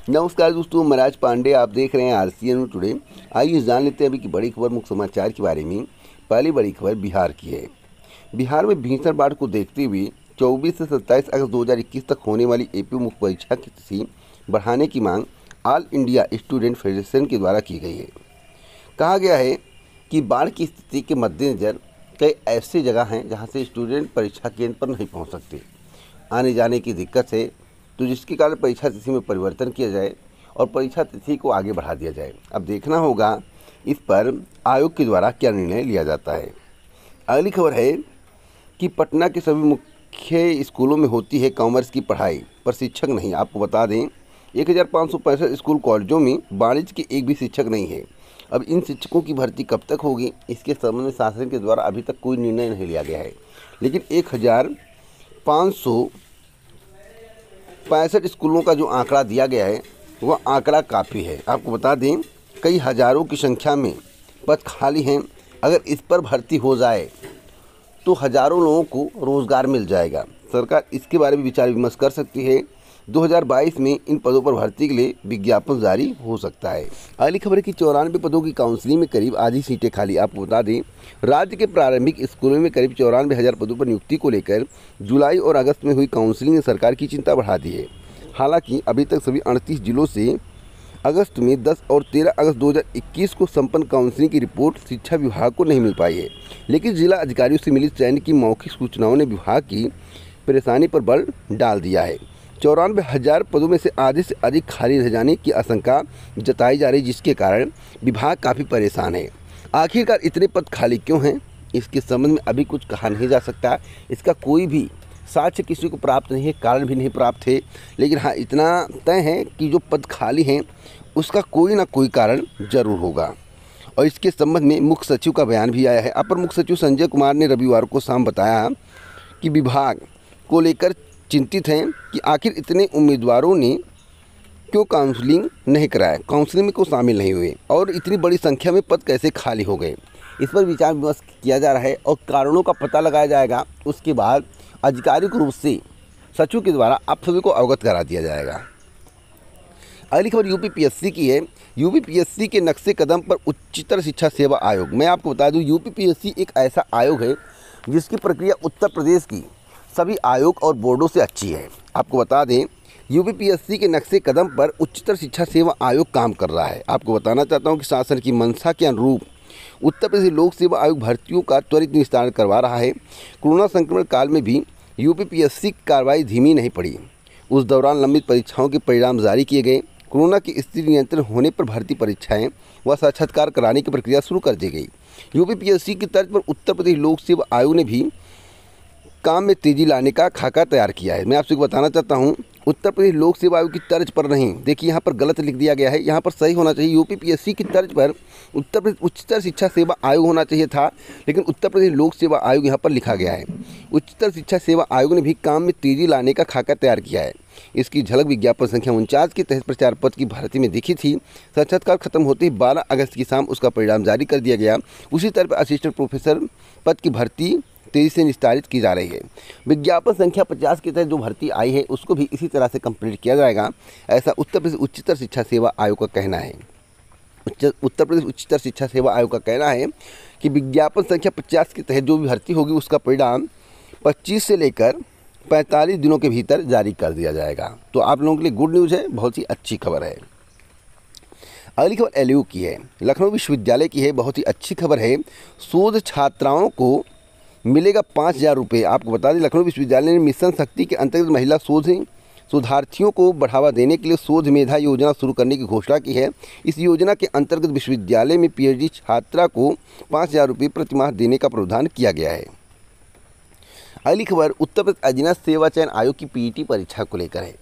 नमस्कार दोस्तों, मैं राज पांडे। आप देख रहे हैं आरसीएन टुडे। आइए जान लेते हैं अभी की बड़ी खबर मुख्य समाचार के बारे में। पहली बड़ी खबर बिहार की है। बिहार में भीषण बाढ़ को देखते हुए 24 से 27 अगस्त 2021 तक होने वाली एपी मुख्य परीक्षा की तिथि बढ़ाने की मांग ऑल इंडिया स्टूडेंट फेडरेशन के द्वारा की गई है। कहा गया है कि बाढ़ की स्थिति के मद्देनज़र कई ऐसी जगह हैं जहाँ से स्टूडेंट परीक्षा केंद्र पर नहीं पहुँच सकते। आने जाने की दिक्कत है, तो जिसके कारण परीक्षा तिथि में परिवर्तन किया जाए और परीक्षा तिथि को आगे बढ़ा दिया जाए। अब देखना होगा इस पर आयोग के द्वारा क्या निर्णय लिया जाता है। अगली खबर है कि पटना के सभी मुख्य स्कूलों में होती है कॉमर्स की पढ़ाई, पर शिक्षक नहीं। आपको बता दें 1565 स्कूल कॉलेजों में वाणिज्य के एक भी शिक्षक नहीं है। अब इन शिक्षकों की भर्ती कब तक होगी, इसके संबंध में शासन के द्वारा अभी तक कोई निर्णय नहीं लिया गया है। लेकिन 1565 स्कूलों का जो आंकड़ा दिया गया है वह आंकड़ा काफ़ी है। आपको बता दें कई हज़ारों की संख्या में पद खाली हैं। अगर इस पर भर्ती हो जाए तो हज़ारों लोगों को रोज़गार मिल जाएगा। सरकार इसके बारे में विचार विमर्श कर सकती है। 2022 में इन पदों पर भर्ती के लिए विज्ञापन जारी हो सकता है। अगली खबर है कि 94 पदों की काउंसिलिंग में करीब आधी सीटें खाली। आपको बता दें राज्य के प्रारंभिक स्कूलों में करीब 94,000 पदों पर नियुक्ति को लेकर जुलाई और अगस्त में हुई काउंसिलिंग ने सरकार की चिंता बढ़ा दी है। हालांकि अभी तक सभी 38 जिलों से अगस्त में 10 और 13 अगस्त 2021 को संपन्न काउंसिलिंग की रिपोर्ट शिक्षा विभाग को नहीं मिल पाई है। लेकिन जिला अधिकारियों से मिली चयन की मौखिक सूचनाओं ने विभाग की परेशानी पर बल डाल दिया है। 94,000 पदों में से आधे से अधिक खाली रह जाने की आशंका जताई जा रही, जिसके कारण विभाग काफ़ी परेशान है। आखिरकार इतने पद खाली क्यों हैं, इसके संबंध में अभी कुछ कहा नहीं जा सकता। इसका कोई भी साक्ष्य किसी को प्राप्त नहीं है, कारण भी नहीं प्राप्त है। लेकिन हाँ, इतना तय है कि जो पद खाली हैं उसका कोई ना कोई कारण जरूर होगा। और इसके संबंध में मुख्य सचिव का बयान भी आया है। अपर मुख्य सचिव संजय कुमार ने रविवार को शाम बताया कि विभाग को लेकर चिंतित हैं कि आखिर इतने उम्मीदवारों ने क्यों काउंसलिंग नहीं कराया, काउंसलिंग में क्यों शामिल नहीं हुए और इतनी बड़ी संख्या में पद कैसे खाली हो गए। इस पर विचार विमर्श किया जा रहा है और कारणों का पता लगाया जाएगा। उसके बाद आधिकारिक रूप से सचिव के द्वारा आप सभी को अवगत करा दिया जाएगा। अगली खबर यूपीपीएससी की है। यूपीपीएससी के नक्शे कदम पर उच्चतर शिक्षा सेवा आयोग। मैं आपको बता दूं यूपीपीएससी एक ऐसा आयोग है जिसकी प्रक्रिया उत्तर प्रदेश की सभी आयोग और बोर्डों से अच्छी है। आपको बता दें यूपीपीएससी के नक्शे कदम पर उच्चतर शिक्षा सेवा आयोग काम कर रहा है। आपको बताना चाहता हूं कि शासन की मंशा के अनुरूप उत्तर प्रदेश लोक सेवा आयोग भर्तियों का त्वरित निस्तारण करवा रहा है। कोरोना संक्रमण काल में भी यूपीपीएससी की कार्रवाई धीमी नहीं पड़ी। उस दौरान लंबित परीक्षाओं के परिणाम जारी किए गए। कोरोना की स्थिति नियंत्रण होने पर भर्ती परीक्षाएं व साक्षात्कार कराने की प्रक्रिया शुरू कर दी गई। यूपीपीएससी की तर्ज पर उत्तर प्रदेश लोक सेवा आयोग ने भी काम में तेजी लाने का खाका तैयार किया है। मैं आपसे बताना चाहता हूं उत्तर प्रदेश लोक सेवा आयोग की तर्ज पर नहीं, देखिए यहाँ पर गलत लिख दिया गया है, यहाँ पर सही होना चाहिए। यूपीपीएससी की तर्ज पर उत्तर प्रदेश उच्चतर शिक्षा सेवा आयोग होना चाहिए था, लेकिन उत्तर प्रदेश लोक सेवा आयोग यहाँ पर लिखा गया है। उच्चतर शिक्षा सेवा आयोग ने भी काम में तेजी लाने का खाका तैयार किया है। इसकी झलक विज्ञापन संख्या 49 के तहत प्रचार पद की भर्ती में दिखी थी। साक्षात्कार खत्म होते ही 12 अगस्त की शाम उसका परिणाम जारी कर दिया गया। उसी तरह पर असिस्टेंट प्रोफेसर पद की भर्ती तेजी से निस्तारित की जा रही है। विज्ञापन संख्या 50 के तहत जो भर्ती आई है उसको भी इसी तरह से कंप्लीट किया जाएगा, ऐसा उत्तर प्रदेश उच्चतर शिक्षा सेवा आयोग का कहना है। उत्तर प्रदेश उच्चतर शिक्षा सेवा आयोग का कहना है कि विज्ञापन संख्या 50 के तहत जो भी भर्ती होगी उसका परिणाम 25 से लेकर 45 दिनों के भीतर जारी कर दिया जाएगा। तो आप लोगों के लिए गुड न्यूज़ है, बहुत ही अच्छी खबर है। अगली खबर एलयू की है, लखनऊ विश्वविद्यालय की है। बहुत ही अच्छी खबर है। शोध छात्राओं को मिलेगा 5,000 रुपये। आपको बता दें लखनऊ विश्वविद्यालय ने मिशन शक्ति के अंतर्गत महिला शोधार्थियों को बढ़ावा देने के लिए शोध मेधा योजना शुरू करने की घोषणा की है। इस योजना के अंतर्गत विश्वविद्यालय में पीएचडी छात्रा को 5,000 रुपये प्रतिमाह देने का प्रावधान किया गया है। अगली खबर उत्तर प्रदेश अधीनस्थ सेवा चयन आयोग की पीईटी परीक्षा को लेकर है।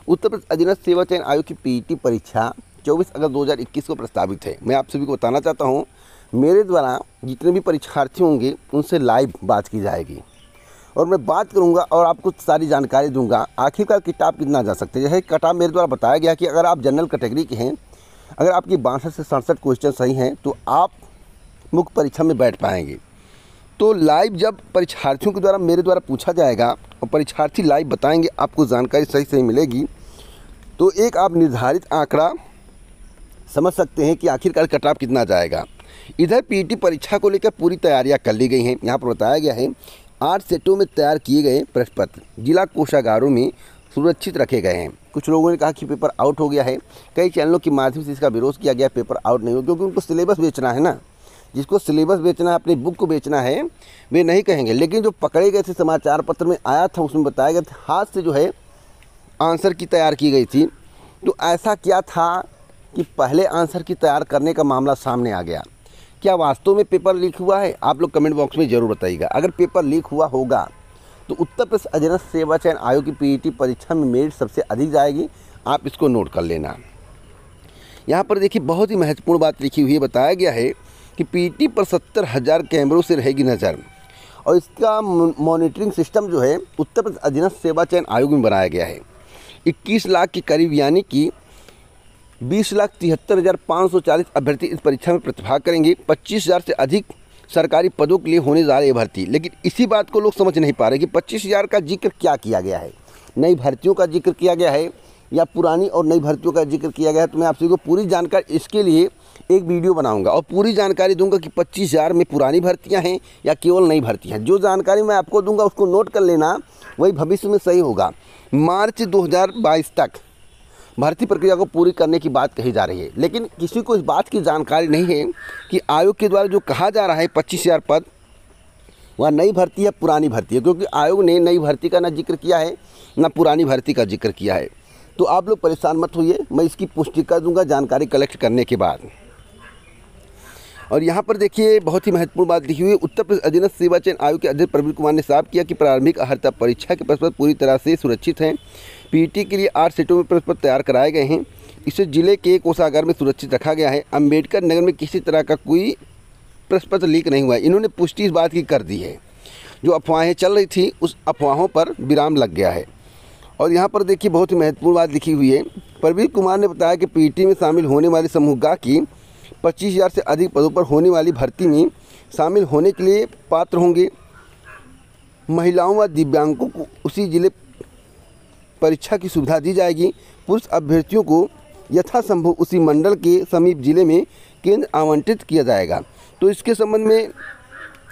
उत्तर प्रदेश अधीनस्थ सेवा चयन आयोग की पीईटी परीक्षा 24 अगस्त 2021 को प्रस्तावित है। मैं आप सभी को बताना चाहता हूं मेरे द्वारा जितने भी परीक्षार्थी होंगे उनसे लाइव बात की जाएगी और मैं बात करूंगा और आपको सारी जानकारी दूंगा। आखिरकार किताब कितना जा सकते हैं, यह किताब मेरे द्वारा बताया गया कि अगर आप जनरल कैटेगरी के हैं, अगर आपकी 62 से 67 क्वेश्चन सही हैं तो आप मुख्य परीक्षा में बैठ पाएंगे। तो लाइव जब परीक्षार्थियों के द्वारा मेरे द्वारा पूछा जाएगा और परीक्षार्थी लाइव बताएंगे, आपको जानकारी सही सही मिलेगी। तो एक आप निर्धारित आंकड़ा समझ सकते हैं कि आखिरकार कट ऑफ कितना जाएगा। इधर पीटी परीक्षा को लेकर पूरी तैयारियां कर ली गई हैं। यहाँ पर बताया गया है 8 सेटों में तैयार किए गए प्रश्न पत्र जिला कोषागारों में सुरक्षित रखे गए हैं। कुछ लोगों ने कहा कि पेपर आउट हो गया है, कई चैनलों के माध्यम से इसका विरोध किया गया, पेपर आउट नहीं हो, क्योंकि उनको सिलेबस बेचना है ना। जिसको सिलेबस बेचना है, अपनी बुक को बेचना है, वे नहीं कहेंगे। लेकिन जो पकड़े गए थे, समाचार पत्र में आया था, उसमें बताया गया था हाथ से जो है आंसर की तैयार की गई थी। तो ऐसा क्या था कि पहले आंसर की तैयार करने का मामला सामने आ गया। क्या वास्तव में पेपर लीक हुआ है? आप लोग कमेंट बॉक्स में ज़रूर बताइएगा। अगर पेपर लीक हुआ होगा तो उत्तर प्रदेश अधीनस्थ सेवा चयन आयोग की पीईटी परीक्षा में मेरिट सबसे अधिक जाएगी। आप इसको नोट कर लेना। यहाँ पर देखिए बहुत ही महत्वपूर्ण बात लिखी हुई है। बताया गया है कि पीईटी पर 70,000 कैमरों से रहेगी नज़र, और इसका मॉनिटरिंग सिस्टम जो है उत्तर प्रदेश अधीनस्थ सेवा चयन आयोग में बनाया गया है। 21 लाख के करीब यानी कि 20,73,540 अभ्यर्थी इस परीक्षा में प्रतिभाग करेंगे। 25,000 से अधिक सरकारी पदों के लिए होने जा रही है भर्ती। लेकिन इसी बात को लोग समझ नहीं पा रहे कि 25,000 का जिक्र क्या किया गया है। नई भर्तियों का जिक्र किया गया है या पुरानी और नई भर्तियों का जिक्र किया गया है। तो मैं आपसे को पूरी जानकारी, इसके लिए एक वीडियो बनाऊंगा और पूरी जानकारी दूंगा कि 25,000 में पुरानी भर्तियां हैं या केवल नई भर्तियां हैं। जो जानकारी मैं आपको दूंगा उसको नोट कर लेना, वही भविष्य में सही होगा। मार्च 2022 तक भर्ती प्रक्रिया को पूरी करने की बात कही जा रही है। लेकिन किसी को इस बात की जानकारी नहीं है कि आयोग के द्वारा जो कहा जा रहा है 25,000 पद, वह नई भर्ती है पुरानी भर्ती है, क्योंकि आयोग ने नई भर्ती का ना जिक्र किया है ना पुरानी भर्ती का जिक्र किया है। तो आप लोग परेशान मत होइए, मैं इसकी पुष्टि कर दूंगा जानकारी कलेक्ट करने के बाद। और यहाँ पर देखिए बहुत ही महत्वपूर्ण बात लिखी हुई है। उत्तर प्रदेश अधीनस्थ सेवा चयन आयोग के अध्यक्ष प्रवीण कुमार ने साफ किया कि प्रारंभिक अर्हता परीक्षा के प्रश्न पूरी तरह से सुरक्षित हैं। पीईटी के लिए 8 सेटों में प्रश्न तैयार कराए गए हैं। इसे जिले के कोषागार में सुरक्षित रखा गया है। अम्बेडकर नगर में किसी तरह का कोई प्रश्न पत्र लीक नहीं हुआ है। इन्होंने पुष्टि इस बात की कर दी है। जो अफवाहें चल रही थी उस अफवाहों पर विराम लग गया है। और यहाँ पर देखिए बहुत ही महत्वपूर्ण बात लिखी हुई है। प्रवीण कुमार ने बताया कि पीईटी में शामिल होने वाले समूह गा की 25,000 से अधिक पदों पर होने वाली भर्ती में शामिल होने के लिए पात्र होंगे। महिलाओं व दिव्यांगों को उसी जिले परीक्षा की सुविधा दी जाएगी। पुरुष अभ्यर्थियों को यथासंभव उसी मंडल के समीप जिले में केंद्र आवंटित किया जाएगा। तो इसके संबंध में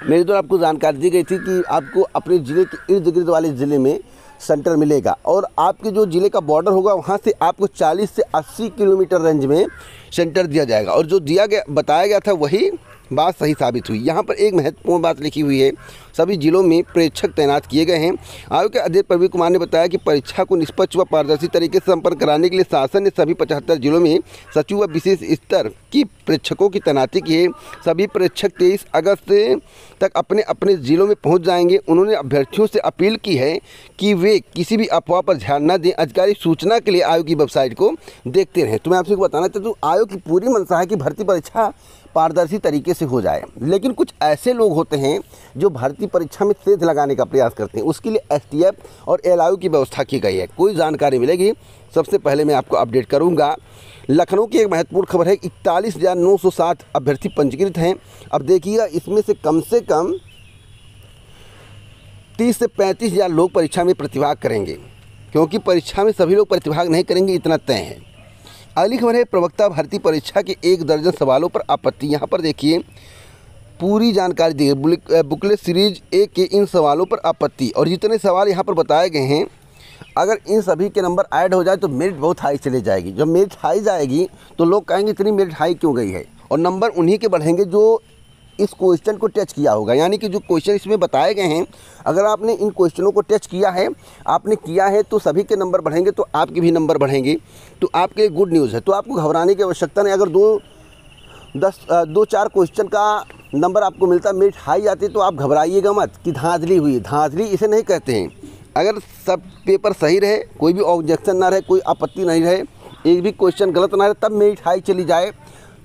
मेरे द्वारा आपको जानकारी दी गई थी कि आपको अपने ज़िले के इर्द गिर्द वाले ज़िले में सेंटर मिलेगा, और आपके जो ज़िले का बॉर्डर होगा वहाँ से आपको 40 से 80 किलोमीटर रेंज में सेंटर दिया जाएगा। और जो दिया गया बताया गया था वही बात सही साबित हुई। यहाँ पर एक महत्वपूर्ण बात लिखी हुई है, सभी जिलों में प्रेक्षक तैनात किए गए हैं। आयोग के अध्यक्ष प्रवीण कुमार ने बताया कि परीक्षा को निष्पक्ष व पारदर्शी तरीके से संपन्न कराने के लिए शासन ने सभी 75 जिलों में सचिव व विशेष स्तर की प्रेक्षकों की तैनाती की है। सभी प्रेक्षक 23 अगस्त तक अपने अपने जिलों में पहुँच जाएंगे। उन्होंने अभ्यर्थियों से अपील की है कि वे किसी भी अफवाह पर ध्यान न दें। अधिकारिक सूचना के लिए आयोग की वेबसाइट को देखते रहें। तो मैं आपसे बताना चाहता हूँ, आयोग की पूरी मंशा है कि भर्ती परीक्षा पारदर्शी तरीके से हो जाए। लेकिन कुछ ऐसे लोग होते हैं जो भर्ती परीक्षा में सेंध लगाने का प्रयास करते हैं। उसके लिए एसटीएफ और एलआईयू की व्यवस्था की गई है। कोई जानकारी मिलेगी सबसे पहले मैं आपको अपडेट करूंगा। लखनऊ की एक महत्वपूर्ण खबर है, 41,907 अभ्यर्थी पंजीकृत हैं। अब देखिएगा इसमें से कम 30 से 35,000 लोग परीक्षा में प्रतिभाग करेंगे, क्योंकि परीक्षा में सभी लोग प्रतिभाग नहीं करेंगे, इतना तय है। अगली खबर है, प्रवक्ता भर्ती परीक्षा के 1 दर्जन सवालों पर आपत्ति। यहाँ पर देखिए पूरी जानकारी दी है। बुकलेट सीरीज 1 के इन सवालों पर आपत्ति, और जितने सवाल यहाँ पर बताए गए हैं अगर इन सभी के नंबर ऐड हो जाए तो मेरिट बहुत हाई चली जाएगी। जब मेरिट हाई जाएगी तो लोग कहेंगे इतनी मेरिट हाई क्यों गई है, और नंबर उन्हीं के बढ़ेंगे जो इस क्वेश्चन को टच किया होगा। यानी कि जो क्वेश्चन इसमें बताए गए हैं, अगर आपने इन क्वेश्चनों को टच किया है तो सभी के नंबर बढ़ेंगे, तो आपके भी नंबर बढ़ेंगे। तो आपके लिए गुड न्यूज़ है। तो आपको घबराने की आवश्यकता नहीं। अगर 2-4 क्वेश्चन का नंबर आपको मिलता, मेरिट हाई आती, तो आप घबराइएगा मत कि धांधली हुई। धांधली इसे नहीं कहते हैं। अगर सब पेपर सही रहे, कोई भी ऑब्जेक्शन ना रहे, कोई आपत्ति नहीं रहे, एक भी क्वेश्चन गलत ना रहे, तब मेरिट हाई चली जाए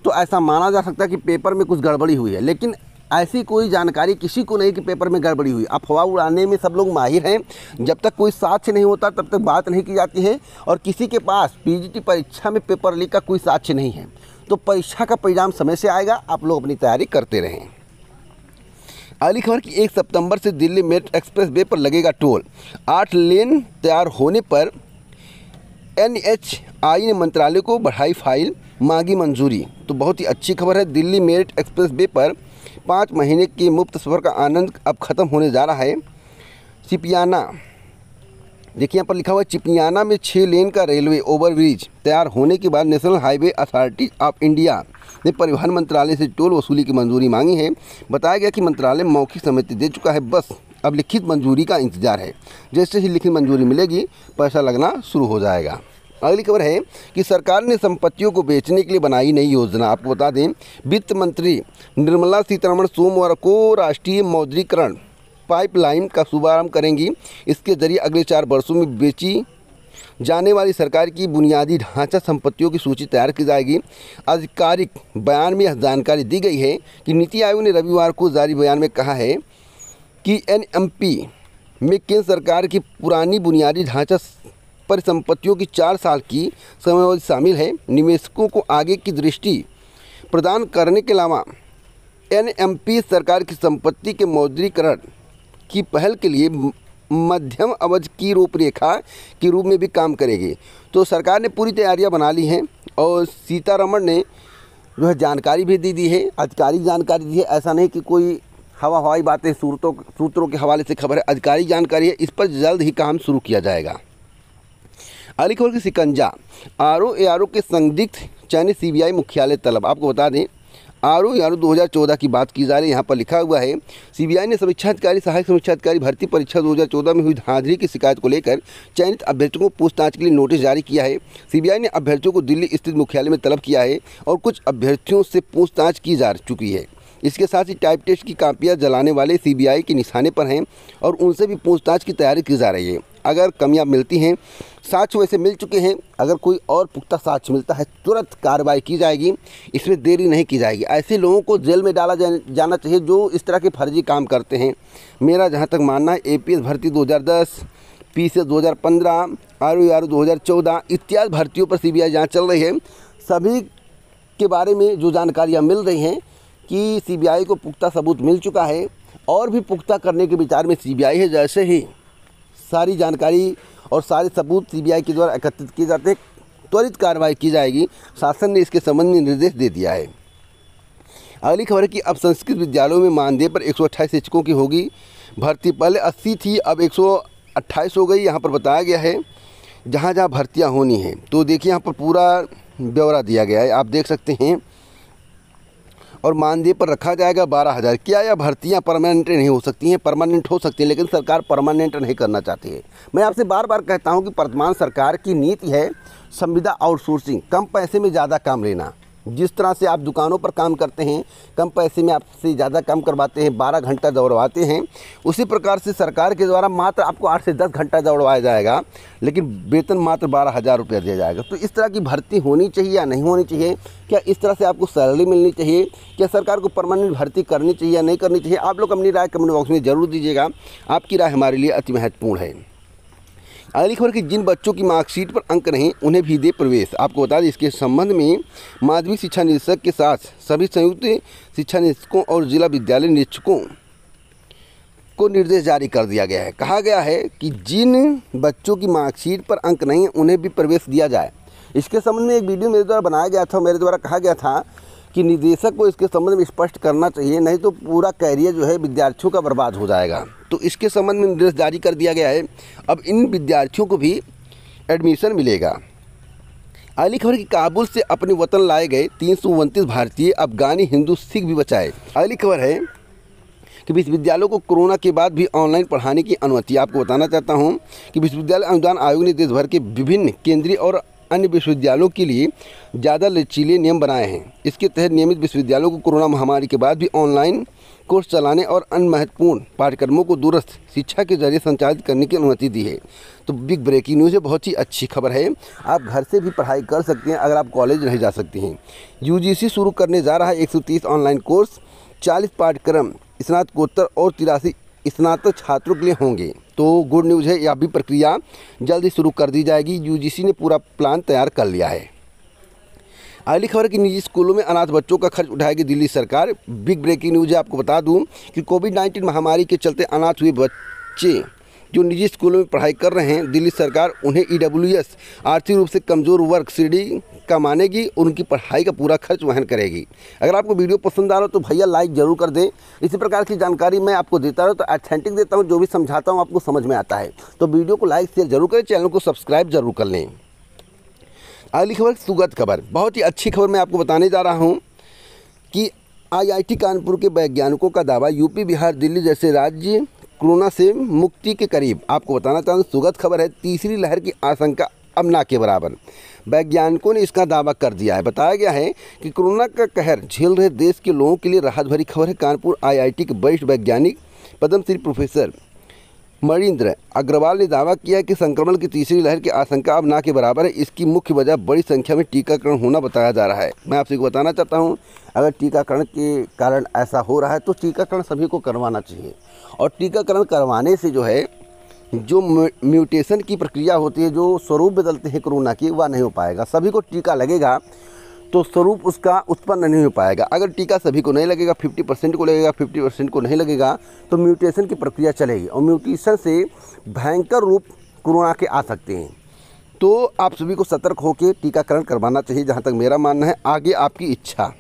तो ऐसा माना जा सकता है कि पेपर में कुछ गड़बड़ी हुई है। लेकिन ऐसी कोई जानकारी किसी को नहीं कि पेपर में गड़बड़ी हुई। अफवाह उड़ाने में सब लोग माहिर हैं। जब तक कोई साक्ष्य नहीं होता तब तक बात नहीं की जाती है, और किसी के पास पीजीटी परीक्षा में पेपर लीक का कोई साक्ष्य नहीं है। तो परीक्षा का परिणाम समय से आएगा, आप लोग अपनी तैयारी करते रहें। अगली खबर की 1 सितंबर से दिल्ली मेट्रो एक्सप्रेस वे पर लगेगा टोल। 8 लेन तैयार होने पर NHAI ने मंत्रालय को बढ़ाई फाइल, मांगी मंजूरी। तो बहुत ही अच्छी खबर है। दिल्ली मेरठ एक्सप्रेस वे पर 5 महीने के मुफ्त सफ़र का आनंद अब ख़त्म होने जा रहा है। चिपियाना, देखिए यहाँ पर लिखा हुआ है, चिपियाना में 6 लेन का रेलवे ओवरब्रिज तैयार होने के बाद national highway authority of India ने परिवहन मंत्रालय से टोल वसूली की मंजूरी मांगी है। बताया गया कि मंत्रालय मौखिक सहमति दे चुका है, बस अब लिखित मंजूरी का इंतजार है। जैसे ही लिखित मंजूरी मिलेगी पैसा लगना शुरू हो जाएगा। अगली खबर है कि सरकार ने संपत्तियों को बेचने के लिए बनाई नई योजना। आपको बता दें, वित्त मंत्री निर्मला सीतारमण सोमवार को राष्ट्रीय मौद्रीकरण पाइपलाइन का शुभारंभ करेंगी। इसके जरिए अगले 4 वर्षों में बेची जाने वाली सरकार की बुनियादी ढांचा संपत्तियों की सूची तैयार की जाएगी। आधिकारिक बयान में यह जानकारी दी गई है कि नीति आयोग ने रविवार को जारी बयान में कहा है कि NMP में केंद्र सरकार की पुरानी बुनियादी ढांचा परिसंपत्तियों की 4 साल की समयावधि शामिल है। निवेशकों को आगे की दृष्टि प्रदान करने के अलावा NMP सरकार की संपत्ति के मौद्रीकरण की पहल के लिए मध्यम अवधि की रूपरेखा के रूप में भी काम करेगी। तो सरकार ने पूरी तैयारियां बना ली हैं और सीतारमण ने जो है जानकारी भी दी है, आधिकारिक जानकारी दी है। ऐसा नहीं कि कोई हवाई बातें सूत्रों के हवाले से खबर है, आधिकारिक जानकारी है। इस पर जल्द ही काम शुरू किया जाएगा। अगली खबर की शिकंजा, ROARO के संदिग्ध चयनित CBI मुख्यालय तलब। आपको बता दें, ROARO 2014 की बात की जा रही है। यहाँ पर लिखा हुआ है, CBI ने समीक्षा अधिकारी, सहायक समीक्षा अधिकारी भर्ती परीक्षा 2014 में हुई धांधली की शिकायत को लेकर चयनित अभ्यर्थियों को पूछताछ के लिए नोटिस जारी किया है। CBI ने अभ्यर्थियों को दिल्ली स्थित मुख्यालय में तलब किया है और कुछ अभ्यर्थियों से पूछताछ की जा चुकी है। इसके साथ ही टाइप टेस्ट की कापियाँ जलाने वाले CBI के निशाने पर हैं और उनसे भी पूछताछ की तैयारी की जा रही है। अगर कमियां मिलती हैं, साक्ष्य वैसे मिल चुके हैं, अगर कोई और पुख्ता साक्ष्य मिलता है तुरंत कार्रवाई की जाएगी, इसमें देरी नहीं की जाएगी। ऐसे लोगों को जेल में डाला जाना चाहिए जो इस तरह के फर्जी काम करते हैं। मेरा जहां तक मानना है, APS भर्ती 2010, PCS 2015, ROARO 2014 इत्यादि भर्तियों पर CBI जाँच चल रही है। सभी के बारे में जो जानकारियाँ मिल रही हैं कि CBI को पुख्ता सबूत मिल चुका है और भी पुख्ता करने के विचार में CBI है। जैसे ही सारी जानकारी और सारे सबूत CBI के द्वारा एकत्रित किए जाते हैं, त्वरित कार्रवाई की जाएगी। शासन ने इसके संबंध में निर्देश दे दिया है। अगली खबर है कि अब संस्कृत विद्यालयों में मानदेय पर 128 शिक्षकों की होगी भर्ती। पहले 80 थी, अब 128 हो गई। यहाँ पर बताया गया है जहाँ जहाँ भर्तियाँ होनी हैं। तो देखिए यहाँ पर पूरा ब्यौरा दिया गया है, आप देख सकते हैं। और मानदेय पर रखा जाएगा 12,000। क्या यह भर्तियां परमानेंट नहीं हो सकती हैं? परमानेंट हो सकती हैं, लेकिन सरकार परमानेंट नहीं करना चाहती है। मैं आपसे बार बार कहता हूं कि वर्तमान सरकार की नीति है संविदा आउटसोर्सिंग, कम पैसे में ज़्यादा काम लेना। जिस तरह से आप दुकानों पर काम करते हैं, कम पैसे में आपसे ज़्यादा काम करवाते हैं, 12 घंटा दौड़वाते हैं, उसी प्रकार से सरकार के द्वारा मात्र आपको 8 से 10 घंटा दौड़वाया जाएगा, लेकिन वेतन मात्र 12,000 रुपया दिया जाएगा। तो इस तरह की भर्ती होनी चाहिए या नहीं होनी चाहिए? क्या इस तरह से आपको सैलरी मिलनी चाहिए? क्या सरकार को परमानेंट भर्ती करनी चाहिए या नहीं करनी चाहिए? आप लोग अपनी राय कमेंट बॉक्स में ज़रूर दीजिएगा। आपकी राय हमारे लिए अति महत्वपूर्ण है। अगली खबर कि जिन बच्चों की मार्कशीट पर अंक नहीं उन्हें भी दे प्रवेश। आपको बता दें, इसके संबंध में माध्यमिक शिक्षा निदेशक के साथ सभी संयुक्त शिक्षा निरीक्षकों और जिला विद्यालय निरीक्षकों को निर्देश जारी कर दिया गया है। कहा गया है कि जिन बच्चों की मार्कशीट पर अंक नहीं उन्हें भी प्रवेश दिया जाए। इसके संबंध में एक वीडियो मेरे द्वारा बनाया गया था, मेरे द्वारा कहा गया था कि निदेशक को इसके संबंध में स्पष्ट करना चाहिए, नहीं तो पूरा कैरियर जो है विद्यार्थियों का बर्बाद हो जाएगा। तो इसके संबंध में निर्देश जारी कर दिया गया है। अब इन विद्यार्थियों को भी एडमिशन मिलेगा। अगली खबर कि काबुल से अपने वतन लाए गए 329 भारतीय अफगानी हिंदू सिख भी बचाए। अगली खबर है कि विश्वविद्यालयों को कोरोना के बाद भी ऑनलाइन पढ़ाने की अनुमति। आपको बताना चाहता हूं कि विश्वविद्यालय अनुदान आयोग ने देश भर के विभिन्न केंद्रीय और अन्य विश्वविद्यालयों के लिए ज़्यादा लचीले नियम बनाए हैं। इसके तहत नियमित विश्वविद्यालयों को कोरोना महामारी के बाद भी ऑनलाइन कोर्स चलाने और अन्य महत्वपूर्ण पाठ्यक्रमों को दूरस्थ शिक्षा के जरिए संचालित करने की अनुमति दी है। तो बिग ब्रेकिंग न्यूज़ है, बहुत ही अच्छी खबर है। आप घर से भी पढ़ाई कर सकते हैं अगर आप कॉलेज नहीं जा सकते हैं। UGC शुरू करने जा रहा है 130 ऑनलाइन कोर्स, 40 पाठ्यक्रम स्नातकोत्तर और 83 स्नातक छात्रों के लिए होंगे। तो गुड न्यूज़ है, यह भी प्रक्रिया जल्दी शुरू कर दी जाएगी। UGC ने पूरा प्लान तैयार कर लिया है। अगली खबर है कि निजी स्कूलों में अनाथ बच्चों का खर्च उठाएगी दिल्ली सरकार। बिग ब्रेकिंग न्यूज़ है, आपको बता दूं कि कोविड-19 महामारी के चलते अनाथ हुए बच्चे जो निजी स्कूलों में पढ़ाई कर रहे हैं, दिल्ली सरकार उन्हें EWS आर्थिक रूप से कमज़ोर वर्ग श्रेणी का मानेगी, उनकी पढ़ाई का पूरा खर्च वहन करेगी। अगर आपको वीडियो पसंद आ रहा हो तो भैया लाइक ज़रूर कर दें। इसी प्रकार की जानकारी मैं आपको देता रहूँ तो ऑथेंटिक देता हूँ, जो भी समझाता हूँ आपको समझ में आता है। तो वीडियो को लाइक शेयर जरूर करें, चैनल को सब्सक्राइब जरूर कर लें। अगली खबर सुखद खबर, बहुत ही अच्छी खबर मैं आपको बताने जा रहा हूँ कि IIT कानपुर के वैज्ञानिकों का दावा, यूपी, बिहार, दिल्ली जैसे राज्य कोरोना से मुक्ति के करीब। आपको बताना चाहूँ सुखद खबर है, तीसरी लहर की आशंका अब ना के बराबर। वैज्ञानिकों ने इसका दावा कर दिया है। बताया गया है कि कोरोना का कहर झेल रहे देश के लोगों के लिए राहत भरी खबर है। कानपुर IIT के वरिष्ठ वैज्ञानिक पद्मश्री प्रोफेसर मणिन्द्र अग्रवाल ने दावा किया कि संक्रमण की तीसरी लहर की आशंका अब ना के बराबर है। इसकी मुख्य वजह बड़ी संख्या में टीकाकरण होना बताया जा रहा है। मैं आपसे बताना चाहता हूं, अगर टीकाकरण के कारण ऐसा हो रहा है तो टीकाकरण सभी को करवाना चाहिए। और टीकाकरण करवाने से जो है, जो म्यूटेशन की प्रक्रिया होती है, जो स्वरूप बदलते हैं कोरोना की, वह नहीं हो पाएगा। सभी को टीका लगेगा तो स्वरूप उसका उत्पन्न नहीं हो पाएगा। अगर टीका सभी को नहीं लगेगा, 50% को लगेगा, 50% को नहीं लगेगा, तो म्यूटेशन की प्रक्रिया चलेगी और म्यूटेशन से भयंकर रूप कोरोना के आ सकते हैं। तो आप सभी को सतर्क होकर टीकाकरण करवाना चाहिए, जहाँ तक मेरा मानना है। आगे आपकी इच्छा।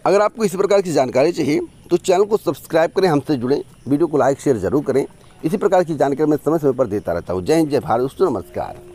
अगर आपको इसी प्रकार की जानकारी चाहिए तो चैनल को सब्सक्राइब करें, हमसे जुड़ें, वीडियो को लाइक शेयर ज़रूर करें। इसी प्रकार की जानकारी मैं समय समय पर देता रहता हूँ। जय हिंद, जय भारत, दोस्तों, नमस्कार।